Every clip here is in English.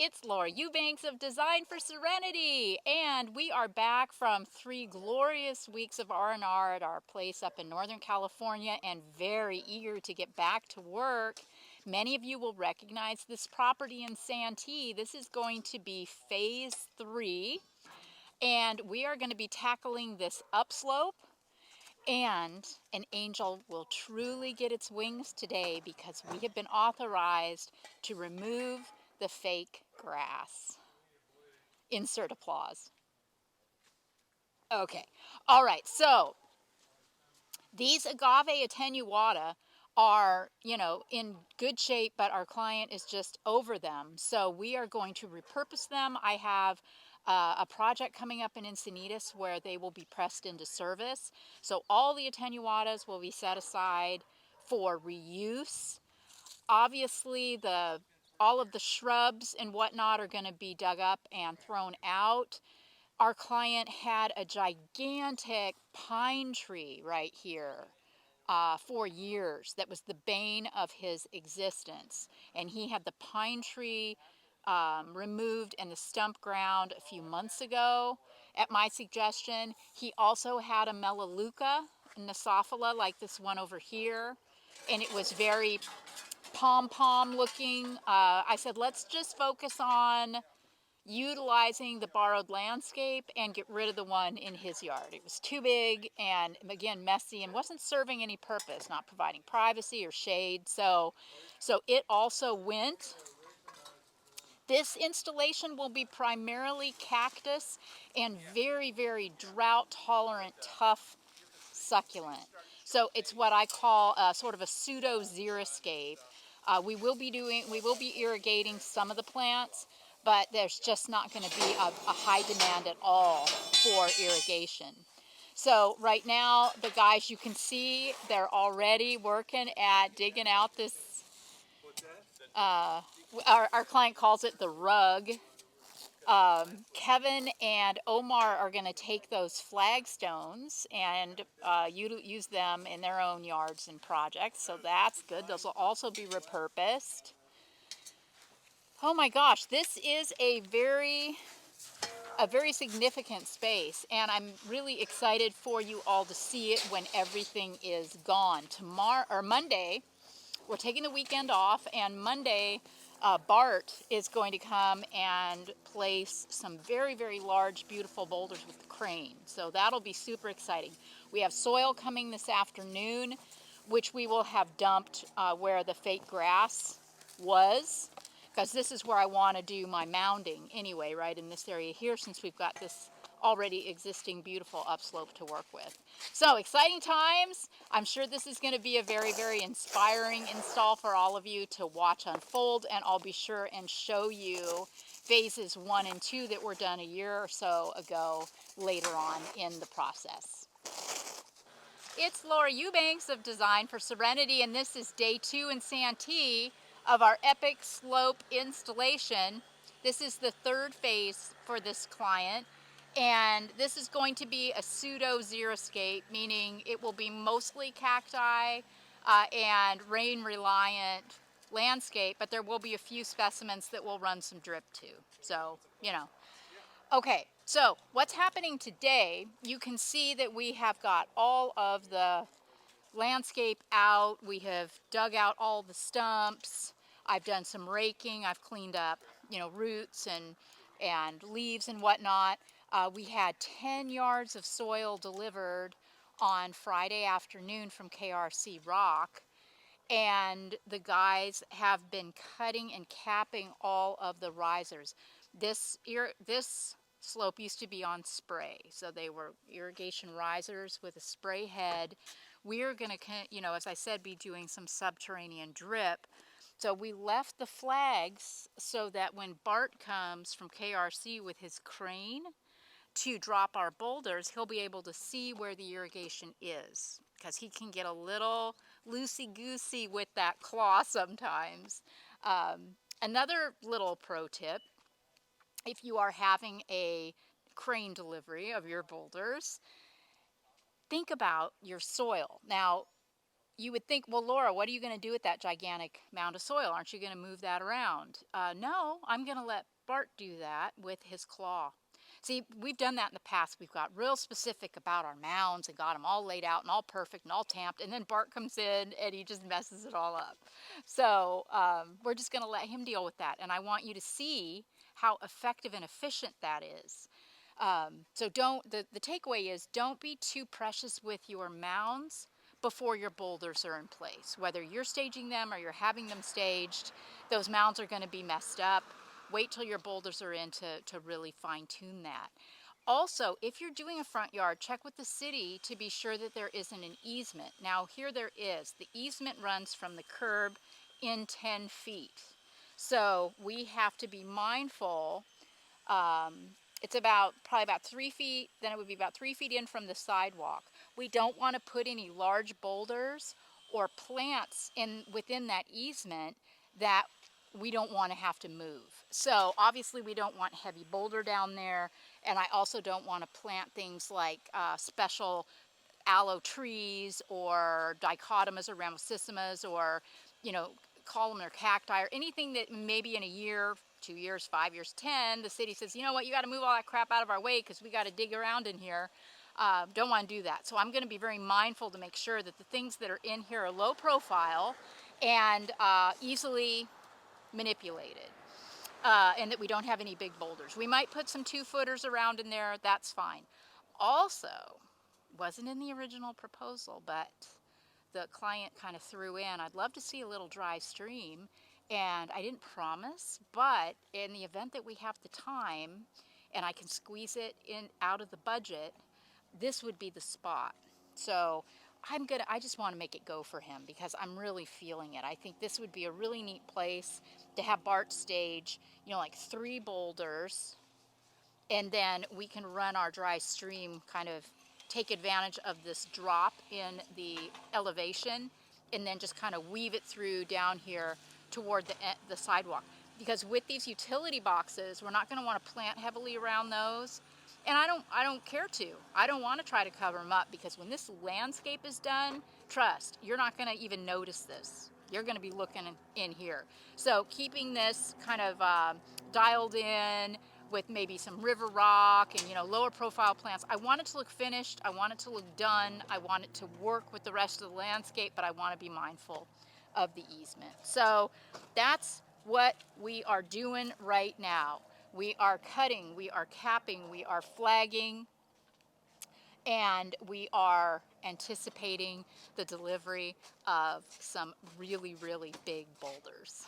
It's Laura Eubanks of Design for Serenity, and we are back from 3 glorious weeks of R&R at our place up in Northern California and very eager to get back to work. Many of you will recognize this property in Santee. This is going to be phase 3, and we are going to be tackling this upslope. And an angel will truly get its wings today because we have been authorized to remove the fake grass. Insert applause. Okay. All right. So these agave attenuata are, in good shape, but our client is just over them. So we are going to repurpose them. I have a project coming up in Encinitas where they will be pressed into service. So all the attenuatas will be set aside for reuse. Obviously, all of the shrubs and whatnot are going to be dug up and thrown out. Our client had a gigantic pine tree right here for years that was the bane of his existence. And he had the pine tree removed and the stump ground a few months ago at my suggestion. He also had a melaleuca, Nesophila, like this one over here, and it was very pom-pom looking. I said, let's just focus on utilizing the borrowed landscape and get rid of the one in his yard. It was too big and, again, messy and wasn't serving any purpose, not providing privacy or shade. So it also went. This installation will be primarily cactus and very, very drought-tolerant, tough succulent. So it's what I call sort of a pseudo xeriscape. We will be irrigating some of the plants, but there's just not going to be a high demand at all for irrigation. So right now, the guys, you can see, they're already working at digging out this, our client calls it the rug. Kevin and Omar are going to take those flagstones and use them in their own yards and projects, so that's good. Those will also be repurposed. Oh my gosh, this is a very significant space, and I'm really excited for you all to see it when everything is gone. Monday, we're taking the weekend off, and Monday, Bart is going to come and place some very, very large, beautiful boulders with the crane. So that'll be super exciting. We have soil coming this afternoon, which we will have dumped where the fake grass was, because this is where I want to do my mounding anyway, right in this area here, since we've got this already existing beautiful upslope to work with. So exciting times. I'm sure this is going to be a very, very inspiring install for all of you to watch unfold, and I'll be sure and show you phases 1 and 2 that were done a year or so ago later on in the process. It's Laura Eubanks of Design for Serenity, and this is day 2 in Santee of our epic slope installation. This is the 3rd phase for this client, and this is going to be a pseudo xeriscape, meaning it will be mostly cacti and rain reliant landscape, but there will be a few specimens that will run some drip too. So, Okay, so what's happening today, you can see that we have got all of the landscape out. We have dug out all the stumps. I've done some raking. I've cleaned up, roots and leaves and whatnot. We had 10 yards of soil delivered on Friday afternoon from KRC Rock, and the guys have been cutting and capping all of the risers. This slope used to be on spray, so they were irrigation risers with a spray head. We're going to, as I said, be doing some subterranean drip. So we left the flags so that when Bart comes from KRC with his crane to drop our boulders, he'll be able to see where the irrigation is, because he can get a little loosey-goosey with that claw sometimes. Another little pro tip, if you are having a crane delivery of your boulders, think about your soil. Now, you would think, well, Laura, what are you going to do with that gigantic mound of soil? Aren't you going to move that around? No, I'm going to let Bart do that with his claw. See, we've done that in the past. We've got real specific about our mounds and got them all laid out and all perfect and all tamped. And then Bart comes in and he just messes it all up. So we're just going to let him deal with that. And I want you to see how effective and efficient that is. So the takeaway is, don't be too precious with your mounds before your boulders are in place. Whether you're staging them or you're having them staged, those mounds are going to be messed up. Wait till your boulders are in to really fine tune that. Also, if you're doing a front yard, check with the city to be sure that there isn't an easement. Now here there is. The easement runs from the curb in 10 feet. So we have to be mindful. It's probably about 3 feet, then it would be about 3 feet in from the sidewalk. We don't want to put any large boulders or plants within that easement that we don't want to have to move. So obviously we don't want heavy boulder down there, and I also don't want to plant things like special aloe trees or dichotomas or ramosissimas or, columnar cacti or anything that maybe in a year, 2 years, 5 years, 10, the city says, you know what, you got to move all that crap out of our way because we got to dig around in here. Don't want to do that. So I'm going to be very mindful to make sure that the things that are in here are low profile and easily manipulated. And that we don't have any big boulders. We might put some 2-footers around in there, that's fine. Also, wasn't in the original proposal, but the client kind of threw in, I'd love to see a little dry stream, and I didn't promise, but in the event that we have the time and I can squeeze it in out of the budget, this would be the spot. So I just want to make it go for him because I'm really feeling it. I think this would be a really neat place to have Bart stage, like 3 boulders, and then we can run our dry stream, kind of take advantage of this drop in the elevation, and then just kind of weave it through down here toward the sidewalk. Because with these utility boxes, we're not going to want to plant heavily around those. And I don't care to. I don't want to try to cover them up because when this landscape is done, trust, you're not going to even notice this. You're going to be looking in here. So keeping this kind of dialed in with maybe some river rock and lower profile plants. I want it to look finished. I want it to look done. I want it to work with the rest of the landscape, but I want to be mindful of the easement. So that's what we are doing right now. We are cutting, we are capping, we are flagging, and we are anticipating the delivery of some really, really big boulders.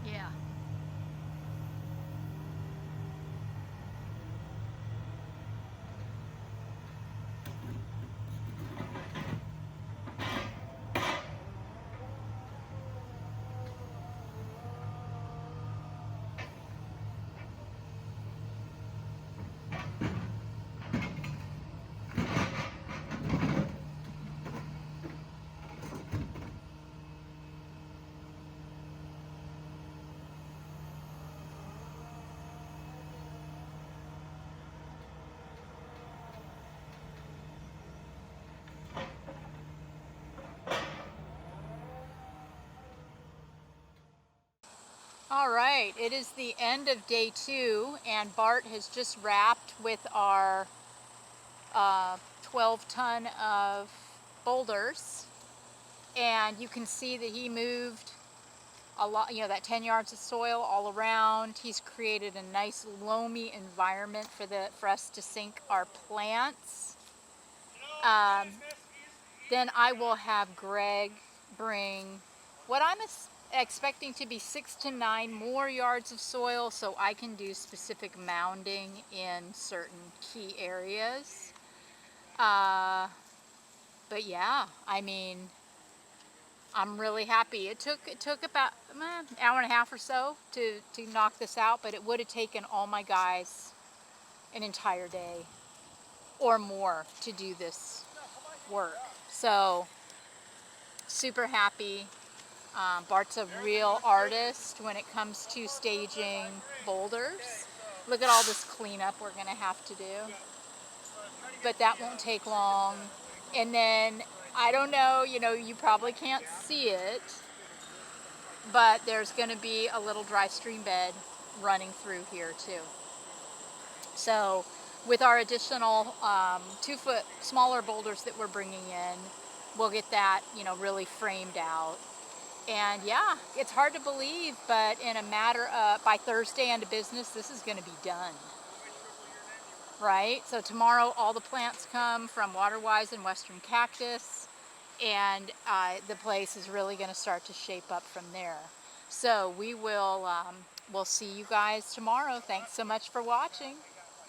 Yeah. All right, it is the end of day 2, and Bart has just wrapped with our 12-ton of boulders, and you can see that he moved a lot, that 10 yards of soil all around. He's created a nice loamy environment for us to sink our plants. Um, then I will have Greg bring what I'm expecting to be 6 to 9 more yards of soil so I can do specific mounding in certain key areas. But yeah, I mean, I'm really happy. It took about an hour and a half or so to knock this out, but it would have taken all my guys an entire day or more to do this work. So super happy. Bart's a real artist when it comes to staging boulders. Look at all this cleanup we're gonna have to do, but that won't take long. And then I don't know, you probably can't see it, but there's going to be a little dry stream bed running through here too. So with our additional 2-foot smaller boulders that we're bringing in, we'll get that, really framed out. And yeah, it's hard to believe, but in a matter of, by Thursday end of business, this is going to be done. Right? So tomorrow all the plants come from Waterwise and Western Cactus, and the place is really going to start to shape up from there. So we'll see you guys tomorrow. Thanks so much for watching.